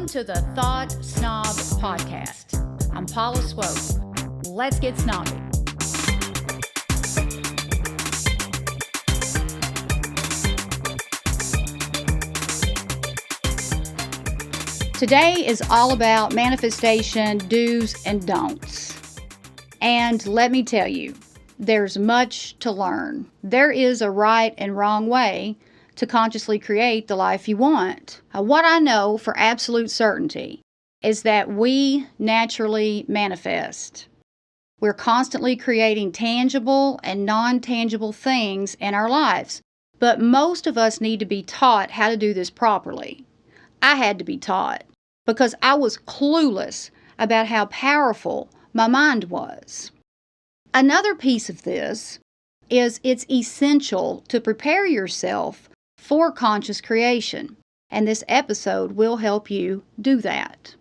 Welcome to the Thought Snob Podcast. I'm Paula Swope. Let's get snobby. Today is all about manifestation do's and don'ts. And let me tell you, there's much to learn. There is a right and wrong way to consciously create the life you want. What I know for absolute certainty is that we naturally manifest. We're constantly creating tangible and non-tangible things in our lives, but most of us need to be taught how to do this properly. I had to be taught because I was clueless about how powerful my mind was. Another piece of this is it's essential to prepare yourself for conscious creation, and this episode will help you do that.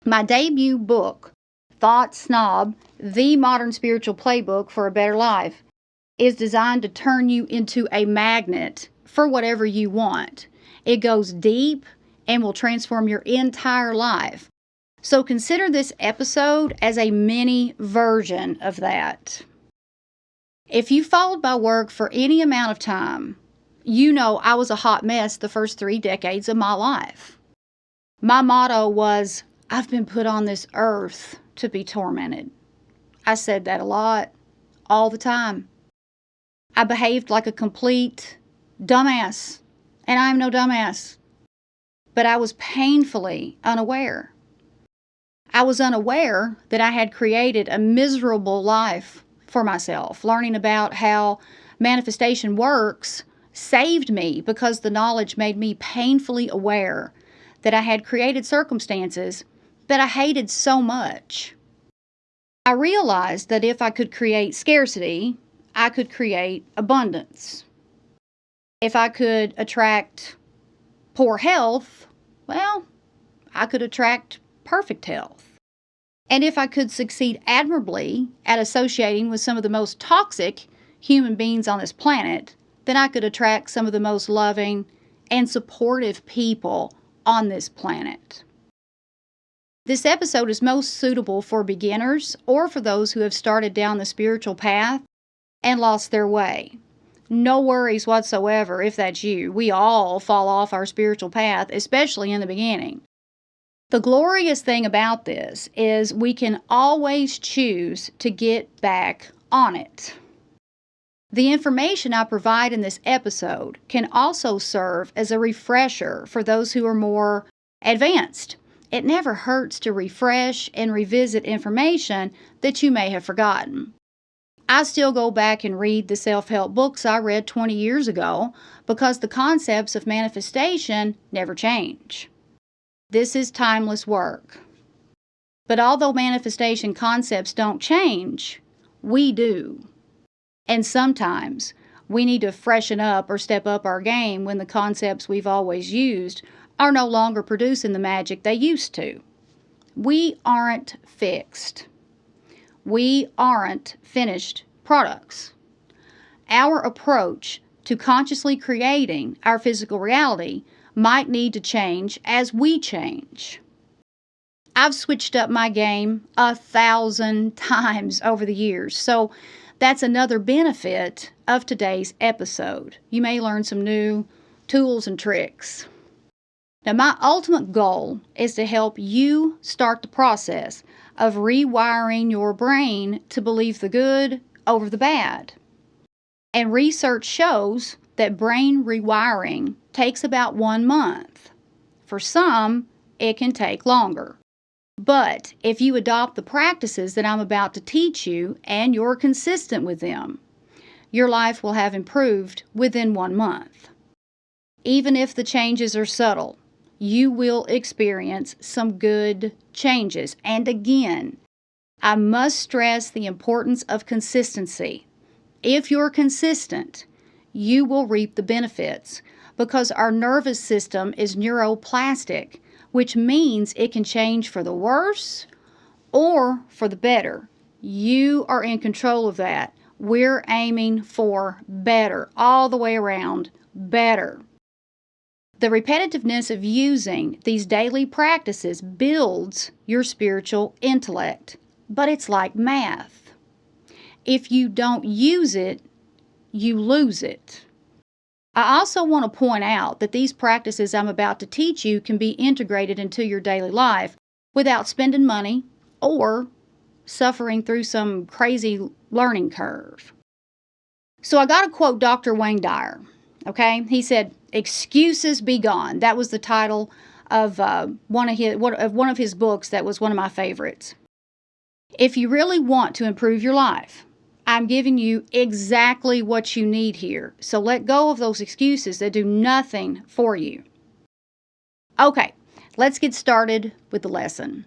My debut book, Thought Snob, The Modern Spiritual Playbook for a Better Life, is designed to turn you into a magnet for whatever you want. It goes deep and will transform your entire life. So consider this episode as a mini version of that. If you followed my work for any amount of time, you know I was a hot mess the first 3 decades of my life. My motto was, I've been put on this earth to be tormented. I said that a lot, all the time. I behaved like a complete dumbass, and I'm no dumbass. But I was painfully unaware. I was unaware that I had created a miserable life for myself. Learning about how manifestation works saved me because the knowledge made me painfully aware that I had created circumstances that I hated so much. I realized that if I could create scarcity, I could create abundance. If I could attract poor health, well, I could attract perfect health. And if I could succeed admirably at associating with some of the most toxic human beings on this planet, then I could attract some of the most loving and supportive people on this planet. This episode is most suitable for beginners or for those who have started down the spiritual path and lost their way. No worries whatsoever if that's you. We all fall off our spiritual path, especially in the beginning. The glorious thing about this is we can always choose to get back on it. The information I provide in this episode can also serve as a refresher for those who are more advanced. It never hurts to refresh and revisit information that you may have forgotten. I still go back and read the self-help books I read 20 years ago because the concepts of manifestation never change. This is timeless work. But although manifestation concepts don't change, we do. And sometimes we need to freshen up or step up our game when the concepts we've always used are no longer producing the magic they used to. We aren't fixed. We aren't finished products. Our approach to consciously creating our physical reality might need to change as we change. I've switched up my game 1,000 times over the years, so that's another benefit of today's episode. You may learn some new tools and tricks. Now, my ultimate goal is to help you start the process of rewiring your brain to believe the good over the bad. And research shows that brain rewiring takes about 1 month. For some, it can take longer. But if you adopt the practices that I'm about to teach you and you're consistent with them, your life will have improved within 1 month. Even if the changes are subtle, you will experience some good changes. And again, I must stress the importance of consistency. If you're consistent, you will reap the benefits because our nervous system is neuroplastic, which means it can change for the worse or for the better. You are in control of that. We're aiming for better, all the way around, better. The repetitiveness of using these daily practices builds your spiritual intellect, but it's like math. If you don't use it, you lose it. I also want to point out that these practices I'm about to teach you can be integrated into your daily life without spending money or suffering through some crazy learning curve. So I got to quote Dr. Wayne Dyer, okay? He said, "Excuses be gone." That was the title of one of his books that was one of my favorites. If you really want to improve your life, I'm giving you exactly what you need here. So let go of those excuses that do nothing for you. Okay, let's get started with the lesson.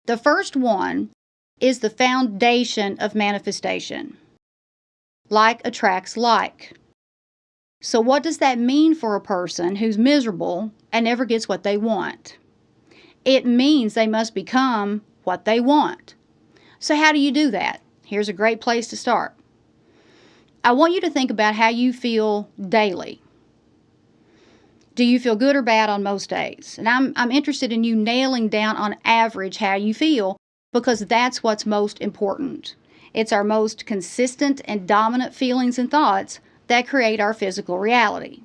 The first one is the foundation of manifestation. Like attracts like. So what does that mean for a person who's miserable and never gets what they want? It means they must become what they want. So how do you do that? Here's a great place to start. I want you to think about how you feel daily. Do you feel good or bad on most days? And I'm interested in you nailing down on average how you feel, because that's what's most important. It's our most consistent and dominant feelings and thoughts that create our physical reality.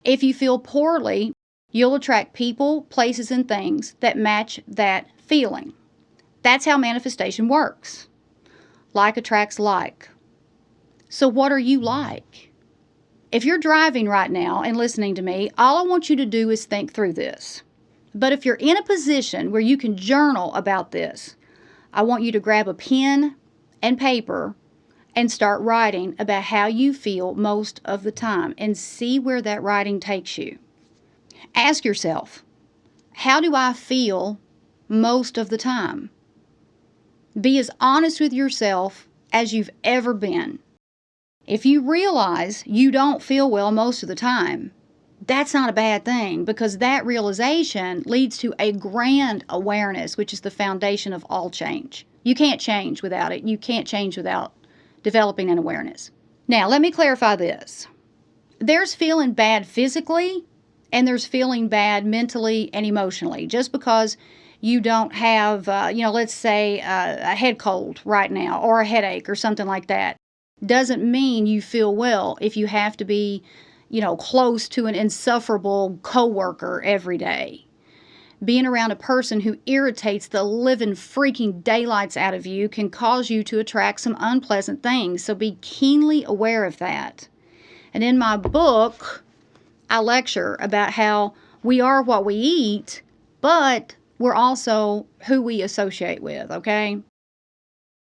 If you feel poorly, you'll attract people, places, and things that match that feeling. That's how manifestation works. Like attracts like. So what are you like? If you're driving right now and listening to me, all I want you to do is think through this. But if you're in a position where you can journal about this, I want you to grab a pen and paper and start writing about how you feel most of the time and see where that writing takes you. Ask yourself, how do I feel most of the time? Be as honest with yourself as you've ever been. If you realize you don't feel well most of the time, that's not a bad thing, because that realization leads to a grand awareness, which is the foundation of all change. You can't change without it. You can't change without developing an awareness. Now, let me clarify this. There's feeling bad physically, and there's feeling bad mentally and emotionally. Just because you don't have, let's say a head cold right now or a headache or something like that, doesn't mean you feel well if you have to be, close to an insufferable coworker every day. Being around a person who irritates the living freaking daylights out of you can cause you to attract some unpleasant things, so be keenly aware of that. And in my book, I lecture about how we are what we eat, but we're also who we associate with, okay?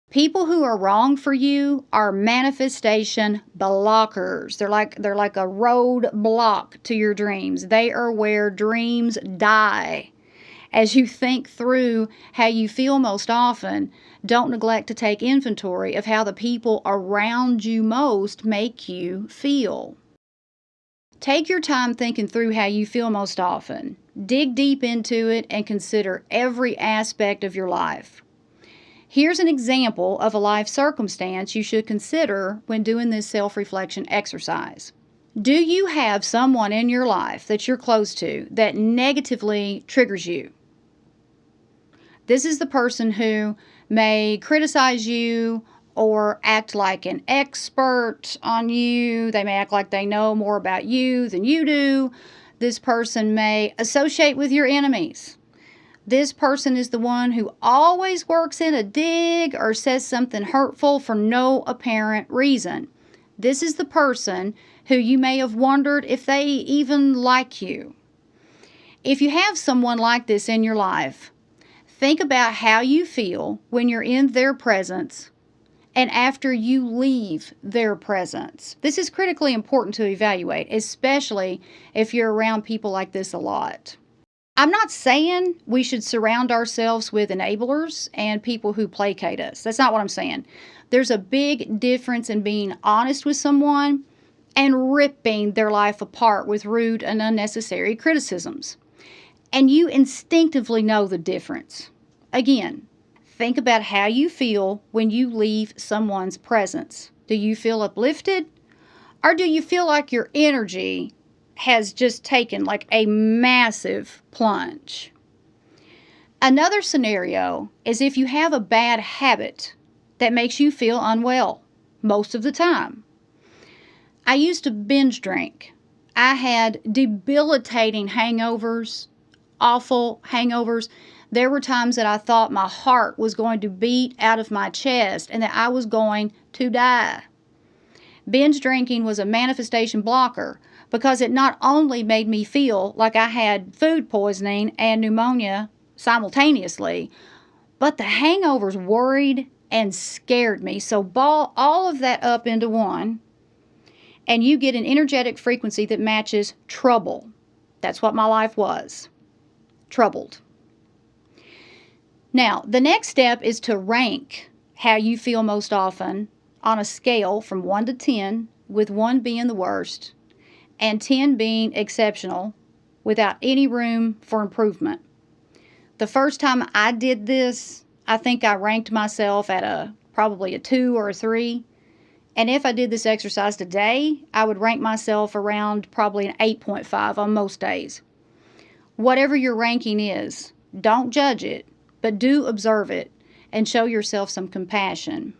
People who are wrong for you are manifestation blockers. They're like a road block to your dreams. They are where dreams die. As you think through how you feel most often, don't neglect to take inventory of how the people around you most make you feel. Take your time thinking through how you feel most often. Dig deep into it and consider every aspect of your life. Here's an example of a life circumstance you should consider when doing this self-reflection exercise. Do you have someone in your life that you're close to that negatively triggers you? This is the person who may criticize you or act like an expert on you. They may act like they know more about you than you do. This person may associate with your enemies. This person is the one who always works in a dig or says something hurtful for no apparent reason. This is the person who you may have wondered if they even like you. If you have someone like this in your life, think about how you feel when you're in their presence and after you leave their presence. This is critically important to evaluate, especially if you're around people like this a lot. I'm not saying we should surround ourselves with enablers and people who placate us. That's not what I'm saying. There's a big difference in being honest with someone and ripping their life apart with rude and unnecessary criticisms. And you instinctively know the difference. Again, think about how you feel when you leave someone's presence. Do you feel uplifted? Or do you feel like your energy has just taken like a massive plunge. Another scenario is if you have a bad habit that makes you feel unwell most of the time. I used to binge drink. I had debilitating hangovers, awful hangovers. There were times that I thought my heart was going to beat out of my chest and that I was going to die. Binge drinking was a manifestation blocker because it not only made me feel like I had food poisoning and pneumonia simultaneously, but the hangovers worried and scared me. So ball all of that up into one, and you get an energetic frequency that matches trouble. That's what my life was. Troubled. Now, the next step is to rank how you feel most often on a scale from 1 to 10, with 1 being the worst and 10 being exceptional without any room for improvement. The first time I did this, I think I ranked myself at probably a 2 or a 3. And if I did this exercise today, I would rank myself around probably an 8.5 on most days. Whatever your ranking is, don't judge it, but do observe it and show yourself some compassion.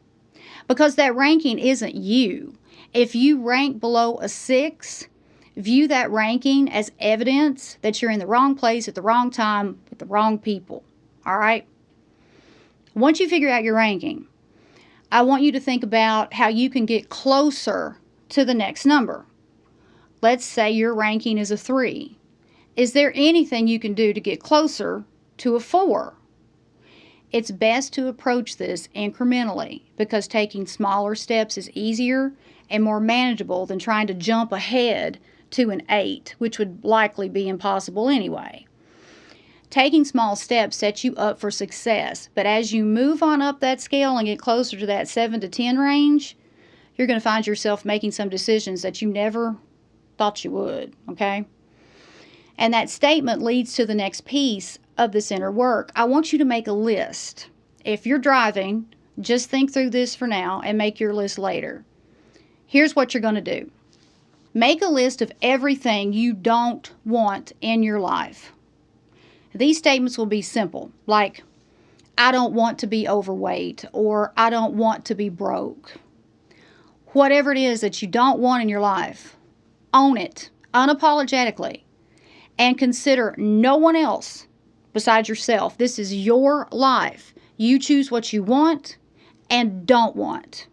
Because that ranking isn't you. If you rank below a 6, view that ranking as evidence that you're in the wrong place at the wrong time with the wrong people. All right? Once you figure out your ranking, I want you to think about how you can get closer to the next number. Let's say your ranking is a 3. Is there anything you can do to get closer to a 4? It's best to approach this incrementally because taking smaller steps is easier and more manageable than trying to jump ahead to an 8, which would likely be impossible anyway. Taking small steps sets you up for success, but as you move on up that scale and get closer to that 7 to 10 range, you're going to find yourself making some decisions that you never thought you would, okay? And that statement leads to the next piece of this inner work. I want you to make a list. If you're driving, just think through this for now and make your list later. Here's what you're going to do. Make a list of everything you don't want in your life. These statements will be simple, like, I don't want to be overweight, or I don't want to be broke. Whatever it is that you don't want in your life, own it unapologetically and consider no one else besides yourself. This is your life. You choose what you want and don't want.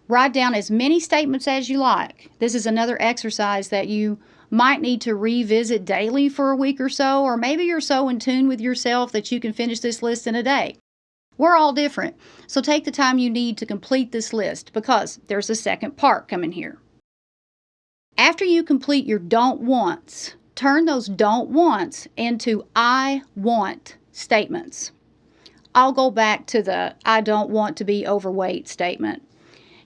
Write down as many statements as you like. This is another exercise that you might need to revisit daily for a week or so, or maybe you're so in tune with yourself that you can finish this list in a day. We're all different, so take the time you need to complete this list because there's a second part coming here. After you complete your don't wants, turn those don't wants into I want statements. I'll go back to the I don't want to be overweight statement.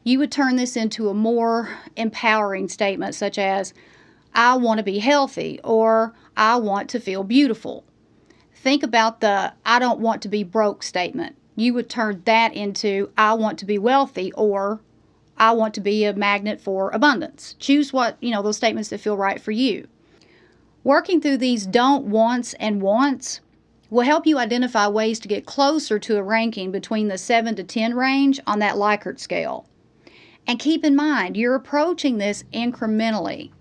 You would turn this into a more empowering statement such as, I want to be healthy, or I want to feel beautiful. Think about the I don't want to be broke statement. You would turn that into I want to be wealthy, or I want to be a magnet for abundance. Choose those statements that feel right for you. Working through these don't wants and wants will help you identify ways to get closer to a ranking between the 7 to 10 range on that Likert scale. And keep in mind, you're approaching this incrementally.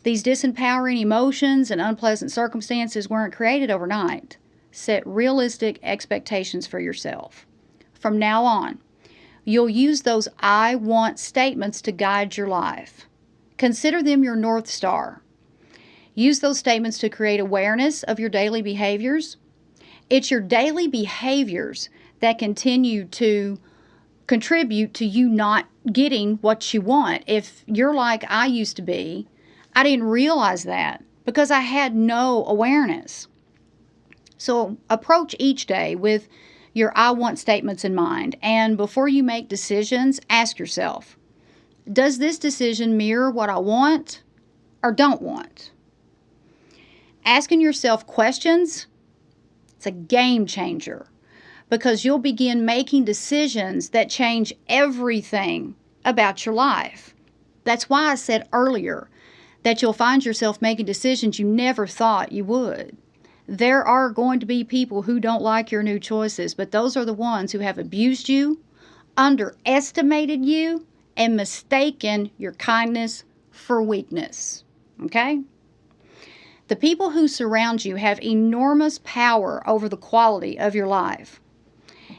These disempowering emotions and unpleasant circumstances weren't created overnight. Set realistic expectations for yourself. From now on, you'll use those I want statements to guide your life. Consider them your North Star. Use those statements to create awareness of your daily behaviors. It's your daily behaviors that continue to contribute to you not getting what you want. If you're like I used to be, I didn't realize that because I had no awareness. So approach each day with your I want statements in mind. And before you make decisions, ask yourself, does this decision mirror what I want or don't want? Asking yourself questions, it's a game changer because you'll begin making decisions that change everything about your life. That's why I said earlier, that you'll find yourself making decisions you never thought you would. There are going to be people who don't like your new choices, but those are the ones who have abused you, underestimated you, and mistaken your kindness for weakness. Okay? The people who surround you have enormous power over the quality of your life.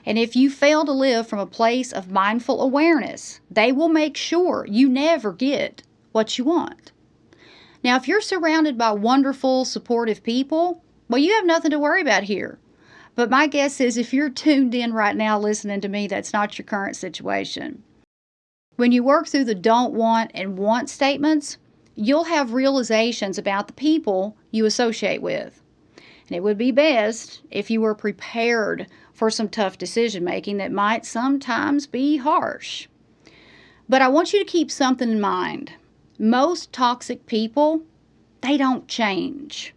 And if you fail to live from a place of mindful awareness, they will make sure you never get what you want. Now, if you're surrounded by wonderful, supportive people, well, you have nothing to worry about here. But my guess is if you're tuned in right now listening to me, that's not your current situation. When you work through the don't want and want statements, you'll have realizations about the people you associate with. And it would be best if you were prepared for some tough decision making that might sometimes be harsh. But I want you to keep something in mind. Most toxic people, they don't change.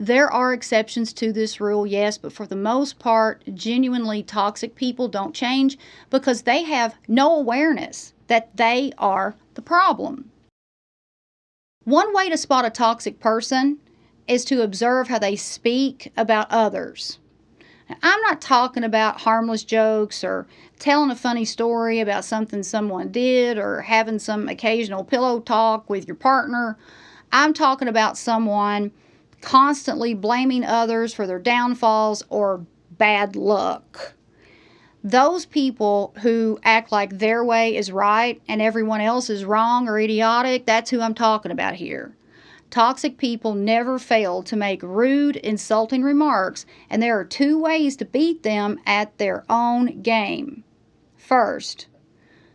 There are exceptions to this rule, yes, but for the most part, genuinely toxic people don't change because they have no awareness that they are the problem. One way to spot a toxic person is to observe how they speak about others. Now, I'm not talking about harmless jokes or telling a funny story about something someone did or having some occasional pillow talk with your partner. I'm talking about someone constantly blaming others for their downfalls or bad luck. Those people who act like their way is right and everyone else is wrong or idiotic, that's who I'm talking about here. Toxic people never fail to make rude, insulting remarks, and there are two ways to beat them at their own game. First,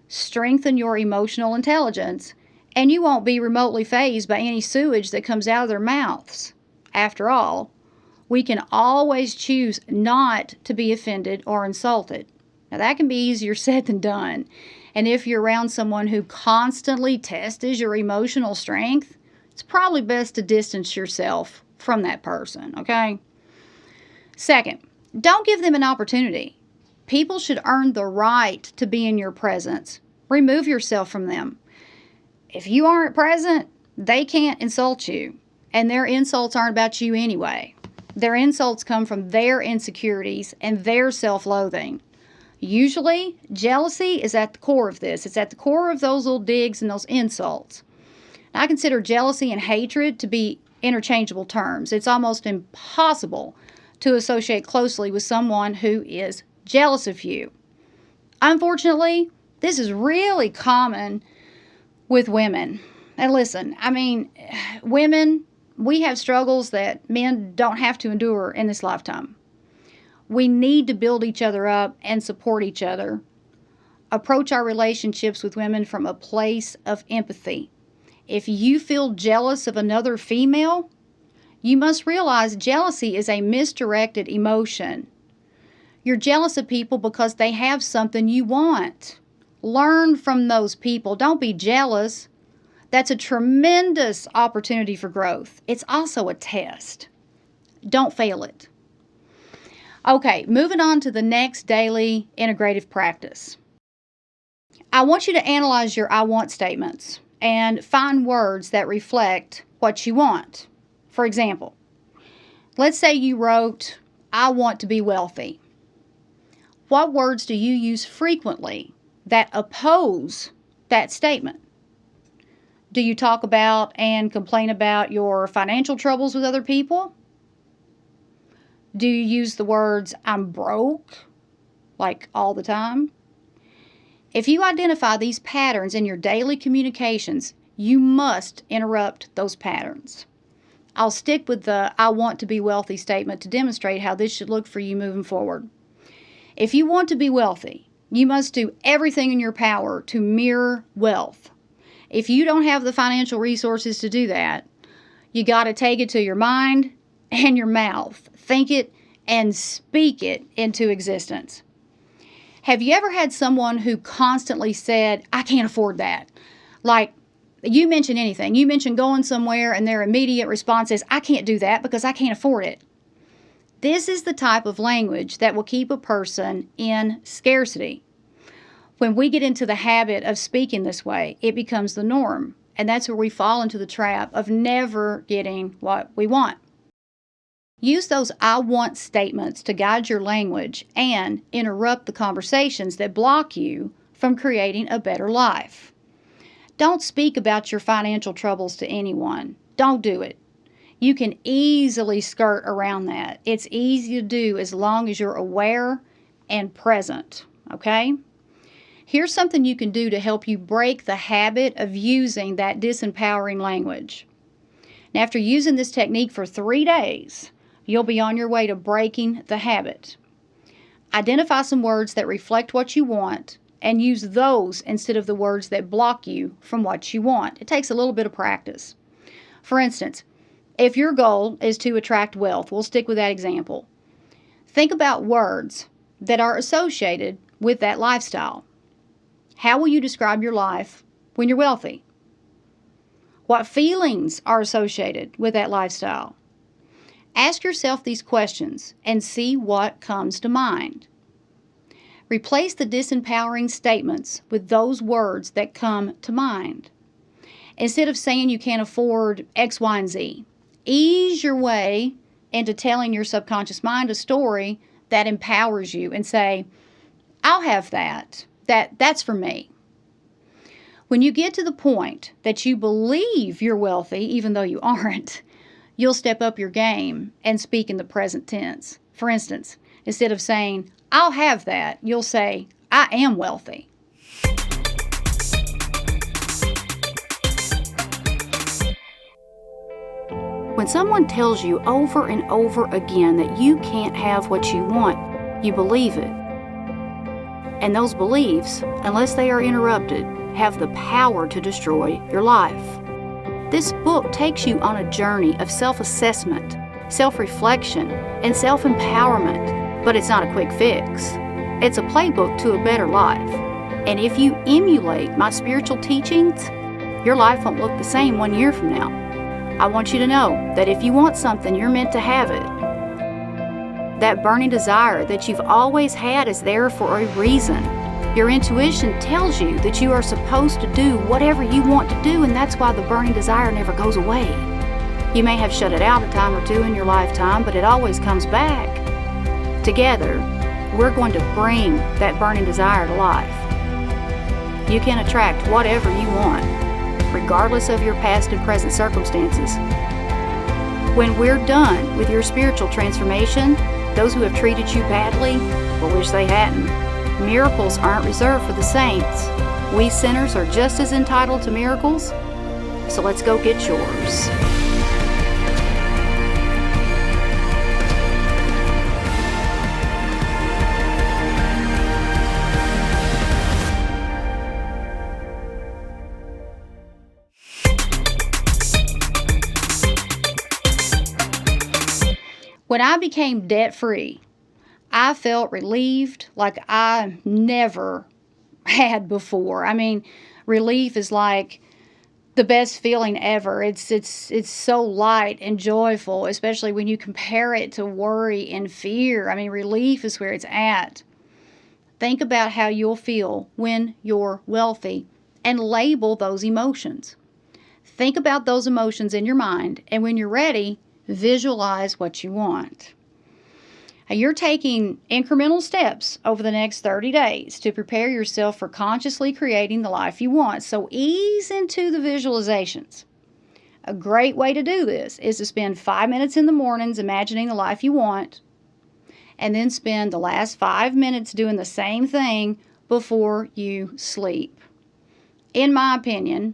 strengthen your emotional intelligence, and you won't be remotely fazed by any sewage that comes out of their mouths. After all, we can always choose not to be offended or insulted. Now, that can be easier said than done. And if you're around someone who constantly tests your emotional strength, it's probably best to distance yourself from that person, okay? Second, don't give them an opportunity. People should earn the right to be in your presence. Remove yourself from them. If you aren't present, they can't insult you. And their insults aren't about you anyway. Their insults come from their insecurities and their self-loathing. Usually, jealousy is at the core of this. It's at the core of those little digs and those insults. I consider jealousy and hatred to be interchangeable terms. It's almost impossible to associate closely with someone who is jealous of you. Unfortunately, this is really common with women. And listen, women, we have struggles that men don't have to endure in this lifetime. We need to build each other up and support each other. Approach our relationships with women from a place of empathy. If you feel jealous of another female, you must realize jealousy is a misdirected emotion. You're jealous of people because they have something you want. Learn from those people. Don't be jealous. That's a tremendous opportunity for growth. It's also a test. Don't fail it. Okay, moving on to the next daily integrative practice. I want you to analyze your I want statements and find words that reflect what you want. For example, let's say you wrote, I want to be wealthy. What words do you use frequently that oppose that statement? Do you talk about and complain about your financial troubles with other people? Do you use the words, I'm broke, like all the time? If you identify these patterns in your daily communications, you must interrupt those patterns. I'll stick with the I want to be wealthy statement to demonstrate how this should look for you moving forward. If you want to be wealthy, you must do everything in your power to mirror wealth. If you don't have the financial resources to do that, you got to take it to your mind and your mouth. Think it and speak it into existence. Have you ever had someone who constantly said, I can't afford that? Like, you mention anything. You mention going somewhere and their immediate response is, I can't do that because I can't afford it. This is the type of language that will keep a person in scarcity. When we get into the habit of speaking this way, it becomes the norm. And that's where we fall into the trap of never getting what we want. Use those I want statements to guide your language and interrupt the conversations that block you from creating a better life. Don't speak about your financial troubles to anyone. Don't do it. You can easily skirt around that. It's easy to do as long as you're aware and present, okay? Here's something you can do to help you break the habit of using that disempowering language. Now, after using this technique for 3 days, you'll be on your way to breaking the habit. Identify some words that reflect what you want and use those instead of the words that block you from what you want. It takes a little bit of practice. For instance, if your goal is to attract wealth, we'll stick with that example. Think about words that are associated with that lifestyle. How will you describe your life when you're wealthy? What feelings are associated with that lifestyle? Ask yourself these questions and see what comes to mind. Replace the disempowering statements with those words that come to mind. Instead of saying you can't afford X, Y, and Z, ease your way into telling your subconscious mind a story that empowers you and say, I'll have that. That's for me. When you get to the point that you believe you're wealthy, even though you aren't, you'll step up your game and speak in the present tense. For instance, instead of saying, I'll have that, you'll say, I am wealthy. When someone tells you over and over again that you can't have what you want, you believe it. And those beliefs, unless they are interrupted, have the power to destroy your life. This book takes you on a journey of self-assessment, self-reflection, and self-empowerment, but it's not a quick fix. It's a playbook to a better life. And if you emulate my spiritual teachings, your life won't look the same 1 year from now. I want you to know that if you want something, you're meant to have it. That burning desire that you've always had is there for a reason. Your intuition tells you that you are supposed to do whatever you want to do, and that's why the burning desire never goes away. You may have shut it out a time or two in your lifetime, but it always comes back. Together, we're going to bring that burning desire to life. You can attract whatever you want, regardless of your past and present circumstances. When we're done with your spiritual transformation, those who have treated you badly will wish they hadn't. Miracles aren't reserved for the saints. We sinners are just as entitled to miracles, so let's go get yours. When I became debt-free, I felt relieved like I never had before. I mean, relief is like the best feeling ever. It's so light and joyful, especially when you compare it to worry and fear. I mean, relief is where it's at. Think about how you'll feel when you're wealthy and label those emotions. Think about those emotions in your mind, and when you're ready, visualize what you want. You're taking incremental steps over the next 30 days to prepare yourself for consciously creating the life you want. So ease into the visualizations. A great way to do this is to spend 5 minutes in the mornings imagining the life you want, and then spend the last 5 minutes doing the same thing before you sleep. In my opinion,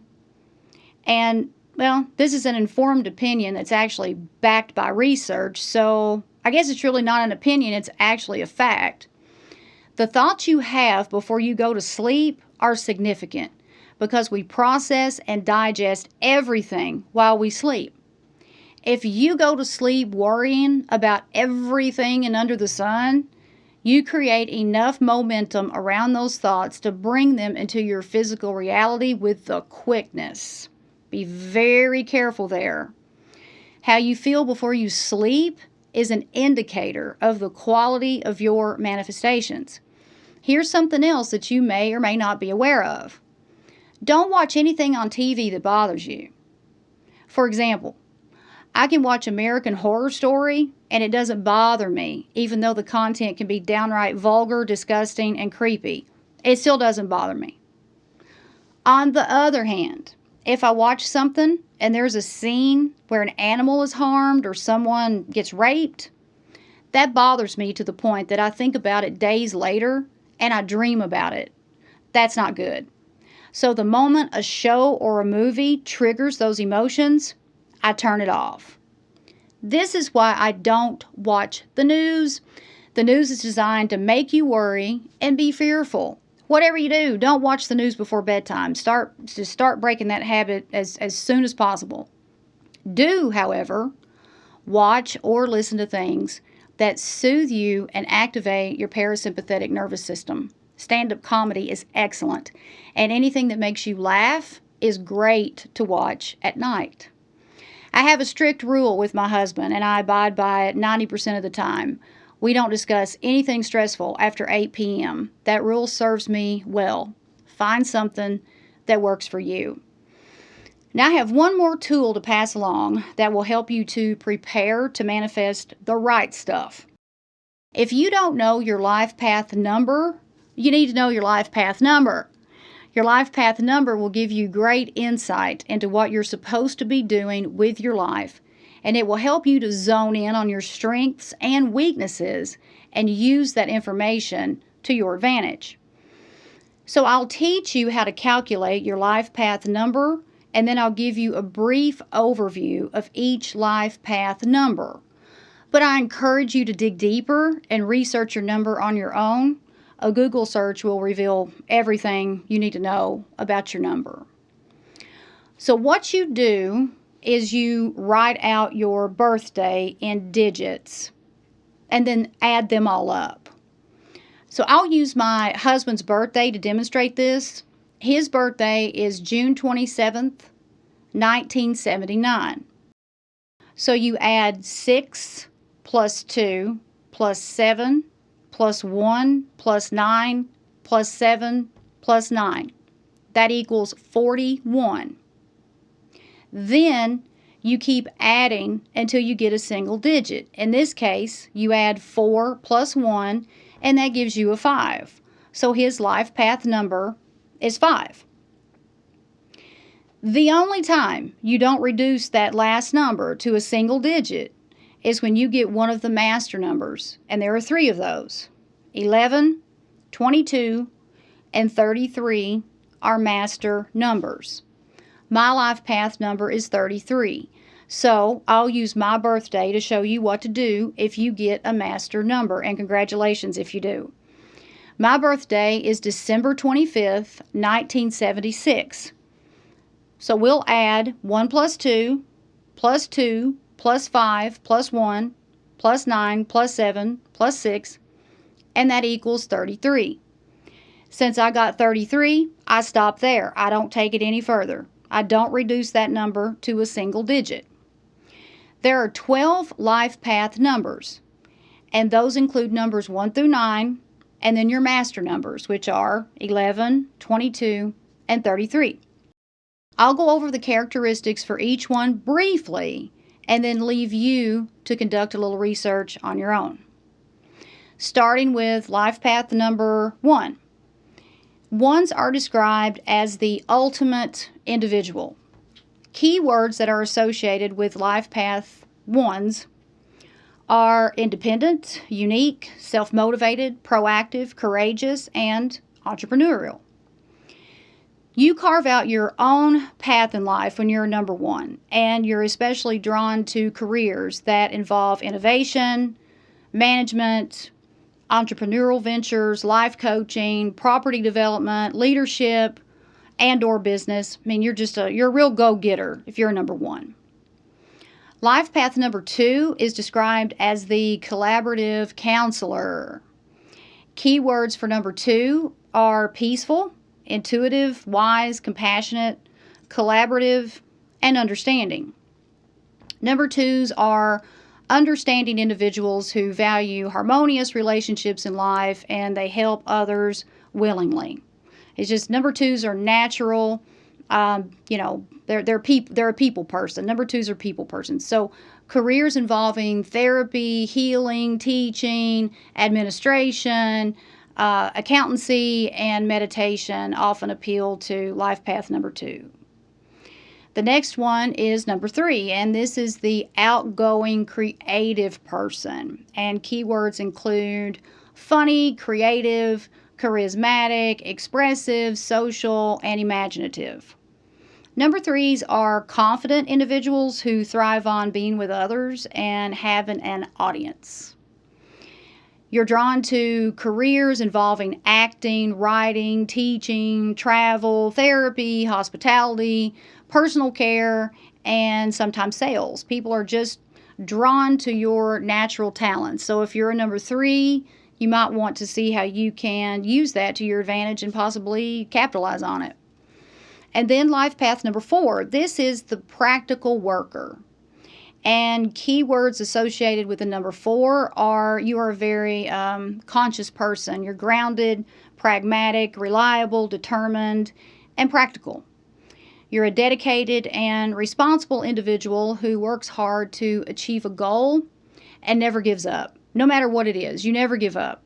and well, this is an informed opinion that's actually backed by research, so I guess it's really not an opinion, it's actually a fact. The thoughts you have before you go to sleep are significant because we process and digest everything while we sleep. If you go to sleep worrying about everything and under the sun, you create enough momentum around those thoughts to bring them into your physical reality with the quickness. Be very careful there. How you feel before you sleep is an indicator of the quality of your manifestations. Here's something else that you may or may not be aware of. Don't watch anything on TV that bothers you. For example, I can watch American Horror Story and it doesn't bother me, even though the content can be downright vulgar, disgusting, and creepy. It still doesn't bother me. On the other hand, if I watch something and there's a scene where an animal is harmed or someone gets raped, that bothers me to the point that I think about it days later and I dream about it. That's not good. So the moment a show or a movie triggers those emotions, I turn it off. This is why I don't watch the news. The news is designed to make you worry and be fearful. Whatever you do, don't watch the news before bedtime. Start breaking that habit as soon as possible. Do, however, watch or listen to things that soothe you and activate your parasympathetic nervous system. Stand-up comedy is excellent, and anything that makes you laugh is great to watch at night. I have a strict rule with my husband, and I abide by it 90% of the time. We don't discuss anything stressful after 8 p.m. That rule serves me well. Find something that works for you. Now, I have one more tool to pass along that will help you to prepare to manifest the right stuff. If you don't know your life path number, you need to know your life path number. Your life path number will give you great insight into what you're supposed to be doing with your life, and it will help you to zone in on your strengths and weaknesses and use that information to your advantage. So I'll teach you how to calculate your life path number, and then I'll give you a brief overview of each life path number. But I encourage you to dig deeper and research your number on your own. A Google search will reveal everything you need to know about your number. So what you do is you write out your birthday in digits and then add them all up. So I'll use my husband's birthday to demonstrate this. His birthday is June 27th, 1979. So you add 6 plus 2 plus 7 plus 1 plus 9 plus 7 plus 9. That equals 41. Then you keep adding until you get a single digit. In this case, you add 4 plus 1, and that gives you a 5. So his life path number is 5. The only time you don't reduce that last number to a single digit is when you get one of the master numbers, and there are 3 of those. 11, 22, and 33 are master numbers. My life path number is 33, so I'll use my birthday to show you what to do if you get a master number, and congratulations if you do. My birthday is December 25th, 1976. So we'll add 1 plus 2 plus 2 plus 5 plus 1 plus 9 plus 7 plus 6, and that equals 33. Since I got 33, I stop there. I don't take it any further. I don't reduce that number to a single digit. There are 12 life path numbers, and those include numbers 1 through 9, and then your master numbers, which are 11, 22, and 33. I'll go over the characteristics for each one briefly and then leave you to conduct a little research on your own. Starting with life path number 1. Ones are described as the ultimate individual. Keywords that are associated with life path 1s are independent, unique, self-motivated, proactive, courageous, and entrepreneurial. You carve out your own path in life when you're a number 1, and you're especially drawn to careers that involve innovation, management, entrepreneurial ventures, life coaching, property development, leadership, and or business. I mean, you're a real go-getter if you're a number 1. Life path number 2 is described as the collaborative counselor. Keywords for number 2 are peaceful, intuitive, wise, compassionate, collaborative, and understanding. Number 2s are understanding individuals who value harmonious relationships in life, and they help others willingly. It's just number twos are natural. They're a people person. Number twos are people persons. So careers involving therapy, healing, teaching, administration, accountancy, and meditation often appeal to life path number two. The next one is number three, and this is the outgoing creative person. And keywords include funny, creative, charismatic, expressive, social, and imaginative. Number threes are confident individuals who thrive on being with others and having an audience. You're drawn to careers involving acting, writing, teaching, travel, therapy, hospitality, personal care, and sometimes sales. People are just drawn to your natural talents. So if you're a number three, you might want to see how you can use that to your advantage and possibly capitalize on it. And then life path number four. This is the practical worker. And keywords associated with the number four are you are a very conscious person. You're grounded, pragmatic, reliable, determined, and practical. You're a dedicated and responsible individual who works hard to achieve a goal and never gives up. No matter what it is, you never give up.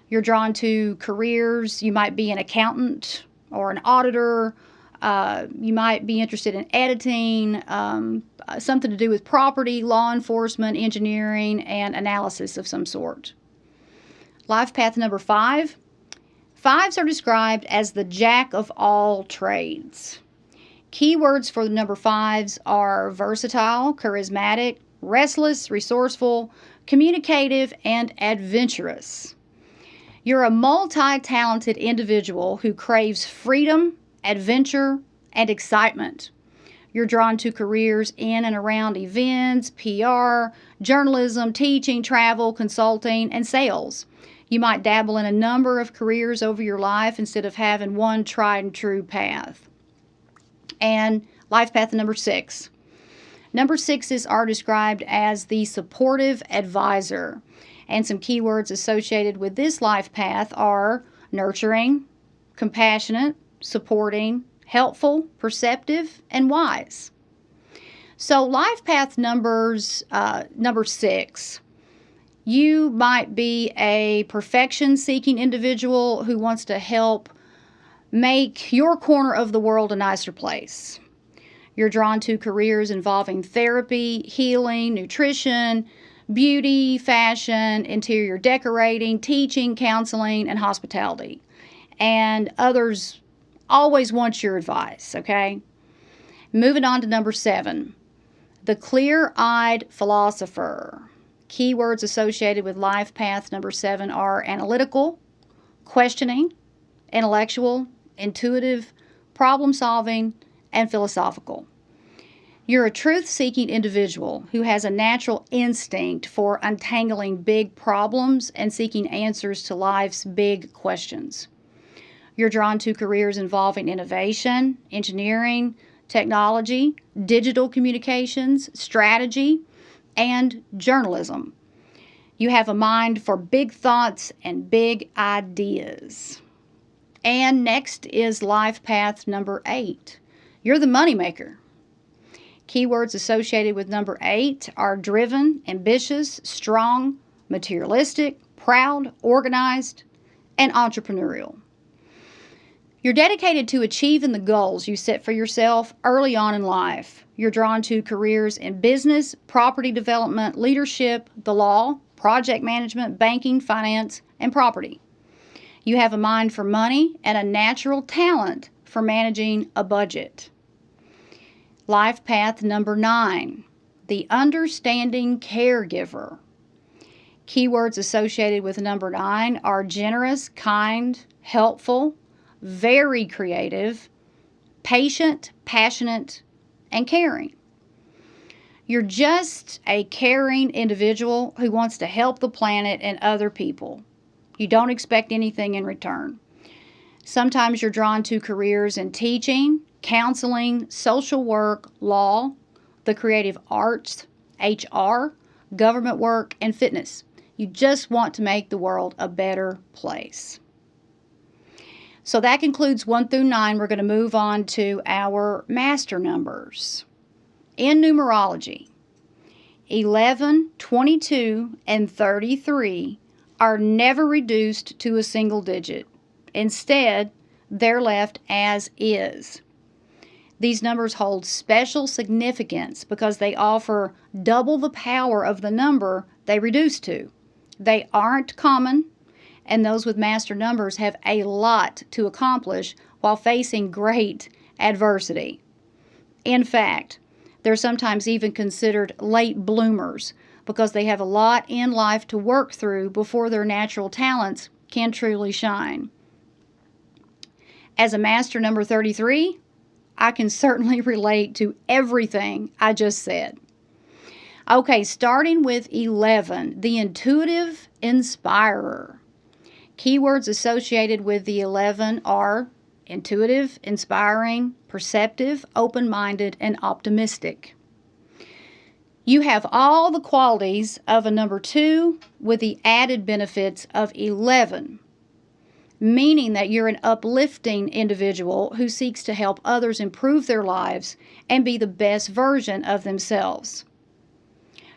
You're drawn to careers. You might be an accountant or an auditor. You might be interested in editing, something to do with property, law enforcement, engineering, and analysis of some sort. Life path number five. Fives are described as the jack of all trades. Keywords for the number fives are versatile, charismatic, restless, resourceful, communicative, and adventurous. You're a multi-talented individual who craves freedom, adventure, and excitement. You're drawn to careers in and around events, PR, journalism, teaching, travel, consulting, and sales. You might dabble in a number of careers over your life instead of having one tried and true path. And life path number six. Number sixes are described as the supportive advisor. And some keywords associated with this life path are nurturing, compassionate, supporting, helpful, perceptive, and wise. So life path number six. You might be a perfection-seeking individual who wants to help make your corner of the world a nicer place. You're drawn to careers involving therapy, healing, nutrition, beauty, fashion, interior decorating, teaching, counseling, and hospitality. And others always want your advice, okay? Moving on to number seven, the clear-eyed philosopher. Keywords associated with life path number seven are analytical, questioning, intellectual, intuitive, problem-solving, and philosophical. You're a truth-seeking individual who has a natural instinct for untangling big problems and seeking answers to life's big questions. You're drawn to careers involving innovation, engineering, technology, digital communications, strategy, and journalism. You have a mind for big thoughts and big ideas. And next is life path number 8. You're the moneymaker. Keywords associated with number 8 are driven, ambitious, strong, materialistic, proud, organized, and entrepreneurial. You're dedicated to achieving the goals you set for yourself early on in life. You're drawn to careers in business, property development, leadership, the law, project management, banking, finance, and property. You have a mind for money and a natural talent for managing a budget. Life path number 9, the understanding caregiver. Keywords associated with number 9 are generous, kind, helpful, very creative, patient, passionate, and caring. You're just a caring individual who wants to help the planet and other people. You don't expect anything in return. Sometimes you're drawn to careers in teaching, counseling, social work, law, the creative arts, HR, government work, and fitness. You just want to make the world a better place. So that concludes 1 through 9. We're going to move on to our master numbers. In numerology, 11, 22, and 33 are never reduced to a single digit. Instead, they're left as is. These numbers hold special significance because they offer double the power of the number they reduce to. They aren't common, and those with master numbers have a lot to accomplish while facing great adversity. In fact, they're sometimes even considered late bloomers because they have a lot in life to work through before their natural talents can truly shine. As a master number 33, I can certainly relate to everything I just said. Okay, starting with 11, the intuitive inspirer. Keywords associated with the 11 are intuitive, inspiring, perceptive, open-minded, and optimistic. You have all the qualities of a number 2 with the added benefits of 11, meaning that you're an uplifting individual who seeks to help others improve their lives and be the best version of themselves.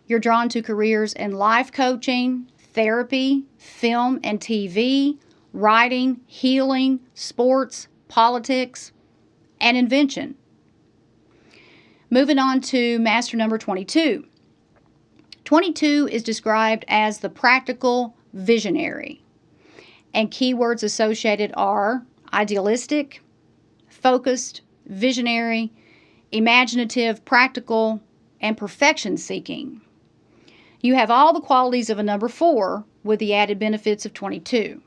You're drawn to careers in life coaching, therapy, film and TV, writing, healing, sports, politics, and invention. Moving on to master number 22. 22 is described as the practical visionary, and keywords associated are idealistic, focused, visionary, imaginative, practical, and perfection-seeking. You have all the qualities of a number 4 with the added benefits of 22.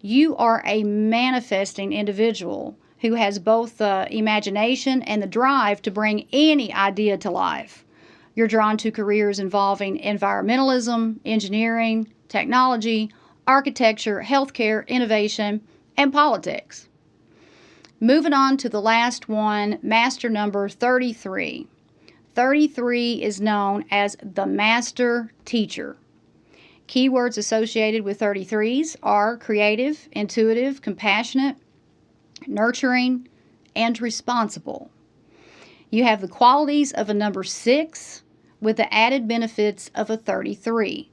You are a manifesting individual who has both the imagination and the drive to bring any idea to life. You're drawn to careers involving environmentalism, engineering, technology, architecture, healthcare, innovation, and politics. Moving on to the last one, master number 33. 33 is known as the master teacher. Keywords associated with 33s are creative, intuitive, compassionate, nurturing, and responsible. You have the qualities of a number 6 with the added benefits of a 33.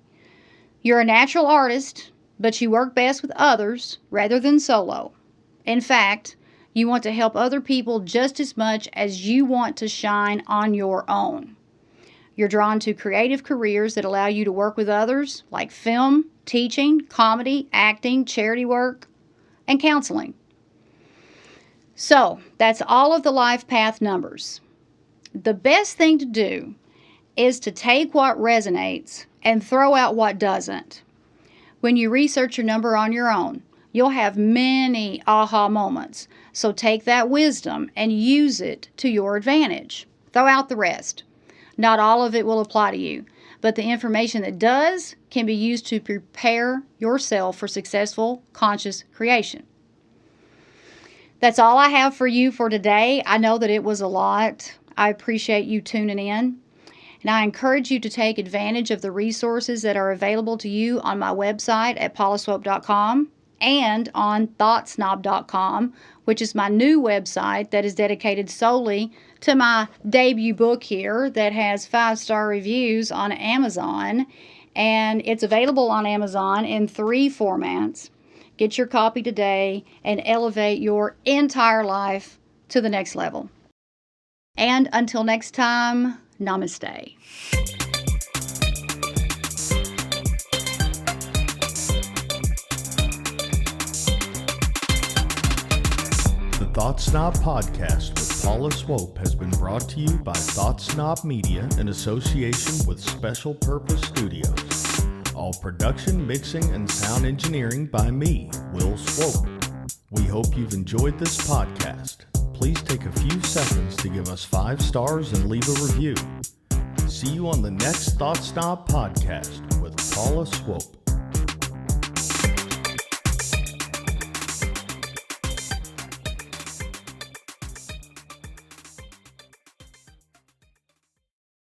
You're a natural artist, but you work best with others rather than solo. In fact, you want to help other people just as much as you want to shine on your own. You're drawn to creative careers that allow you to work with others, like film, teaching, comedy, acting, charity work, and counseling. So, that's all of the life path numbers. The best thing to do is to take what resonates and throw out what doesn't. When you research your number on your own, you'll have many aha moments. So take that wisdom and use it to your advantage. Throw out the rest. Not all of it will apply to you, but the information that does can be used to prepare yourself for successful conscious creation. That's all I have for you for today. I know that it was a lot. I appreciate you tuning in. And I encourage you to take advantage of the resources that are available to you on my website at paulaswope.com and on thoughtsnob.com, which is my new website that is dedicated solely to my debut book here that has 5-star reviews on Amazon. And it's available on Amazon in 3 formats. Get your copy today and elevate your entire life to the next level. And until next time, namaste. The Thought Snob podcast with Paula Swope has been brought to you by Thought Snob Media in association with Special Purpose Studios. All production, mixing, and sound engineering by me, Will Swope. We hope you've enjoyed this podcast. Please take a few seconds to give us 5 stars and leave a review. See you on the next Thought Snob podcast with Paula Swope.